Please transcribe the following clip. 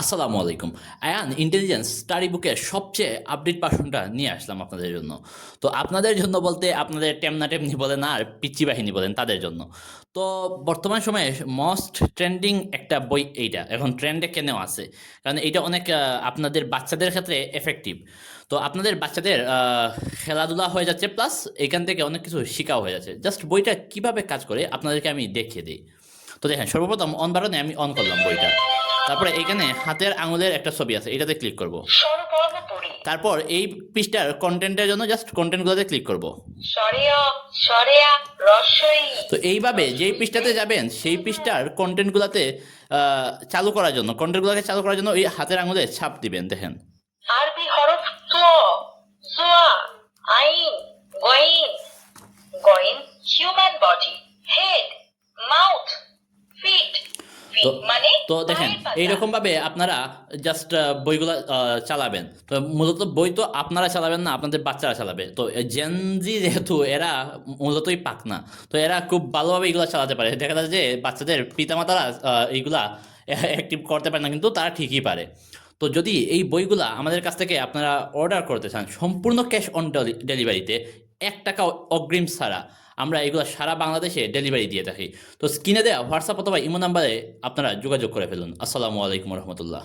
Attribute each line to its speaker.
Speaker 1: আসসালামু আলাইকুম। Ayaan intelligence study বুকের সবচেয়ে আপডেট ভার্সনটা নিয়ে আসলাম আপনাদের জন্য। তো আপনাদের জন্য বলতে আপনাদের টেমনা টেমনি বলেন আর পিচ্চি বাহিনী বলেন তাদের জন্য। তো বর্তমান সময়ে মোস্ট ট্রেন্ডিং একটা বই এইটা। এখন ট্রেন্ডে কেনেও আছে। কারণ এইটা অনেক আপনাদের বাচ্চাদের ক্ষেত্রে এফেক্টিভ। তো আপনাদের বাচ্চাদের খেলাধুলা হয়ে যাচ্ছে প্লাস এখান থেকে অনেক কিছু শিখাও হয়ে যাচ্ছে। জাস্ট বইটা কিভাবে কাজ করে আপনাদেরকে আমি দেখিয়ে দিই। তো দেখেন সর্বপ্রথম অন বাটনে আমি অন করলাম বইটা। তারপরে এখানে হাতের আঙুলের একটা ছবি আছে, এটাতে ক্লিক করব। তারপর এই পৃষ্ঠার কন্টেন্টের জন্য জাস্ট কন্টেন্টগুলোতে ক্লিক করব। তো এইভাবে যেই পৃষ্ঠাতে যাবেন সেই পৃষ্ঠার কন্টেন্টগুলোতে চালু করার জন্য কন্টেন্টগুলোকে চালু করার জন্য এই হাতের আঙুলে ছাপ দিবেন। দেখেন
Speaker 2: আরবি হরফ ত, সোয়া, আইন, গইন, গইন human body, head, mouth, feet,
Speaker 1: তো
Speaker 2: মানে
Speaker 1: তো দেখেন এইরকম ভাবে আপনারা জাস্ট বইগুলো চালাবেন। তো মূলত বই তো আপনারা চালাবেন না, আপনাদের বাচ্চারা চালাবে। তো জেনজি যেহেতু এরা মূলতই পাক না, তো এরা খুব ভালোভাবে এগুলো চালাতে পারে। দেখা যাচ্ছে যে বাচ্চাদের পিতামাতারা এইগুলা অ্যাক্টিভ করতে পারে না, কিন্তু তারা ঠিকই পারে। তো যদি এই বইগুলা আমাদের কাছ থেকে আপনারা অর্ডার করতে চান সম্পূর্ণ ক্যাশ অন ডেলিভারিতে, 1 টাকা অগ্রিম ছাড়া আমরা এগুলো সারা বাংলাদেশে ডেলিভারি দিয়ে থাকি। তো স্ক্রিনে দেওয়া হোয়াটসঅ্যাপ অথবা ইমো নাম্বারে আপনারা যোগাযোগ করে ফেলুন। আসসালামু আলাইকুম রহমতুল্লাহ।